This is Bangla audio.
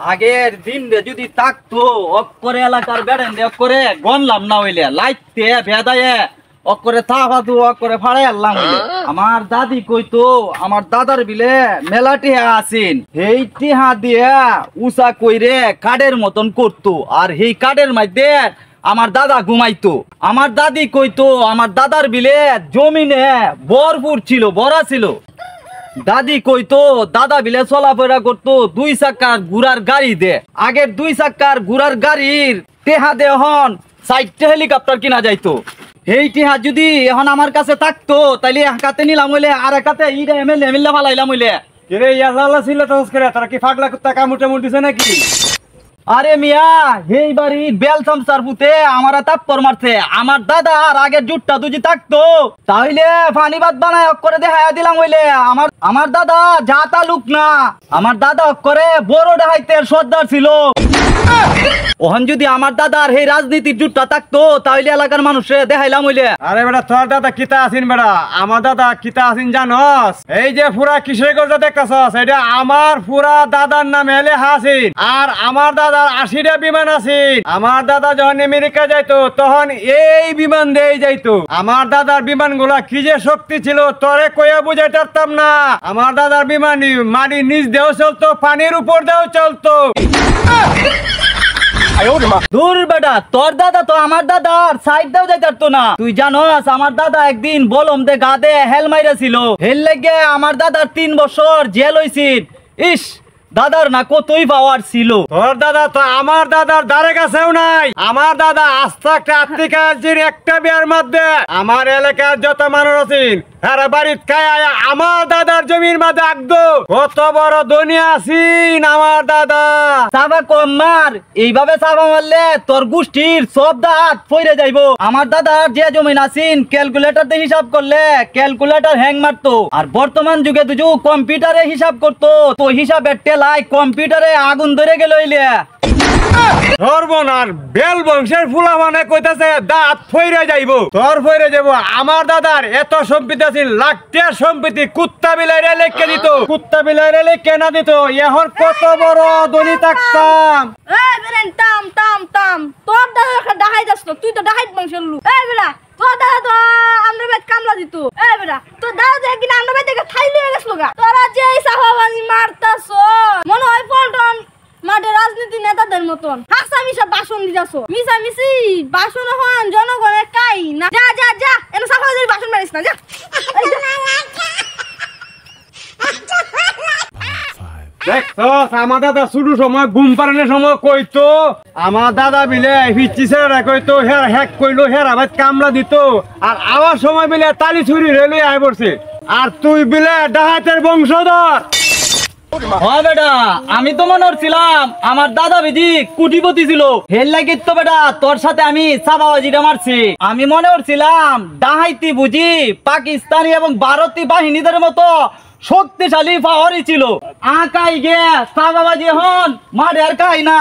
আগের দিন যদি থাকতো অক্করে এলাকার বেড়েন অক্করে গনলাম না হইলে লাইতে ভেদায়ে অক্করে থাকাতু অক্করে ফাড়াই আনলাম হইলে। আমার দাদি কইতো আমার দাদার বিলে মেলা টিহা আসিন, এই টিহা দিয়ে উষা কইরে কাঠের মতন করতো, আর এই কাঠের মধ্যে আমার দাদা ঘুমাইতো। আমার দাদি কইতো আমার দাদার বিলে জমিনে ভরপুর ছিল, ভরা ছিল। দাদি কইতো দাদা বিলে চলাফেরা করতো 2 চাকার ঘোড়ার গাড়ি দে। আগের 2 চাকার ঘোড়ার গাড়ির টেহা দে হন 4টা হেলিকপ্টার কিনা যাইতো। এই টেহা যদি এখন আমার কাছে থাকতো তাইলে এক হাতে নিলাম হইলে আর এক হাতে ইটা এমএলএ এমএলএ ফালাইলাম হইলে। রে ইয়াল্লাহ ছিল তো করে তারা কি ফাগলা কুত্তা কামুটে মুট দিছে নাকি? আরে মিয়া এই বাড়ি বেলসাম সারপুতে আমার তাপ্পর মারছে। আমার দাদা আর আগের জুটটা যদি থাকতো তাইলে পানি ভাত বানায় করে দেখাইয়া দিলাম হইলে। আমার দাদা জাতা লুক না, আমার দাদা করে বড় ডাহাইতের সর্দার ছিল। ওখান যদি আমার দাদার এই রাজনীতির জুটটা থাকতো তাইলে এলাকার মানুষে দেখাইলাম হইলে। আরে বেটা তোর দাদা কিতা আছেন বেটা? আমার দাদা কিতা আছেন জানস? এই যে পুরা কিশোরগঞ্জ দেখতাছস এটা আমার পুরা দাদার নামে লেখা আছে। আর আমার দাদার 80টা বিমান আছে। আমার দাদা যখন আমেরিকা যাইতো তখন এই বিমান দিয়ে যাইতো। আমার দাদার বিমানগুলা কি যে শক্তি ছিল তোরে কইয়া বুঝাইতে পারতাম না। আমার দাদার বিমান মাটির নিচ দিয়েও চলতো, পানির উপর দিয়েও চলতো। দূর বেটা, তোর দাদা তো আমার দাদার সাইড দাও যাইতো না। তুই জানোস আমার দাদা একদিন বলম দে গা দে হেল মাইরা ছিল, হেল লেগে আমার দাদার 3 বছর জেল হইছিল। ইস দাদার না কতই পাওয়ার ছিল। তোর দাদা তো আমার দাদার ধারে কাছেও নাই। আমার দাদা আস্থা কার্তিকাজির একটা বিয়ার মধ্যে আমার এলাকার যত মানুষ আছেন হ্যাঁ বাড়িত খায় আমার দাদার জমির মধ্যে আগদো। কত বড় দুনিয়া আছেন আমার দাদা। চাবা কম মার, এইভাবে চাবা মারলে তোর গোষ্ঠীর সব দাঁত ফইরে যাইবো। আমার দাদার যে জমিন আছেন ক্যালকুলেটর দিয়ে হিসাব করলে ক্যালকুলেটর হ্যাং মারতো, আর বর্তমান যুগে তুই কম্পিউটারে হিসাব করতো তো হিসাবের টেলাই কম্পিউটারে আগুন ধরে গেল। সর্বনার বেল বংশের ফুলা মানে কইতাছে দাঁত ফইরে যাইবো। তোর ফইরে যাবো। আমার দাদার এত সম্পত্তি আছে, লাখটার সম্পত্তি কুত্তা বিলাইরে লেখকে দিত। কুত্তা বিলাইরে লেখকে না দিত এখন কত বড় ধনী থাকতাম। এই বেরেন টাম টাম টাম, তোর দাদা ডাহাই যাস তো, তুই তো ডাহাইত বংশের লোক। এই বেরা তোর দাদা তো আমরা বেদ কামলা দিত। এই বেরা তোর দাদা দেখি না আমরা বেদ দেখে খাই লিয়ে গেছিল গা। তোরা যে সাহাবানি মারতাছ মনে হয় পল্টন মাঠে রাজনীতি নেতাদের মতন হাসা মিশা বাসন দিতাছ। মিশা মিশি বাসন হন জনগণের কাই না। যা যা যা এনে সাফাদের বাসন মারিস না, যা। দেখছস আমার দাদা শুরু সময় ঘুম পাড়ানোর সময় কইতো আমার দাদা বিলে হিচ্ছি ছেড়া কইতো হেরা হ্যাক কইলো হেরা ভাই কামলা দিত। আর আওয়ার সময় বিলে তালি ছুরি রেলওয়ে আয় পড়ছে। আর তুই বিলে ডাহাতের বংশধর। হ্যাঁ বেটা, আমি তো মনে করছিলাম আমার দাদা বিজি কুটিপতি ছিল, হেল লাগে তো বেটা তোর সাথে আমি চাপাবাজিটা মারছি। আমি মনে করছিলাম ডাহাইতি বুঝি পাকিস্তানি এবং ভারতীয় বাহিনীদের মতো শক্তিশালী পাওয়ারই ছিল। আকাই গে চাপাবাজি হন মাঠে আর কাই না।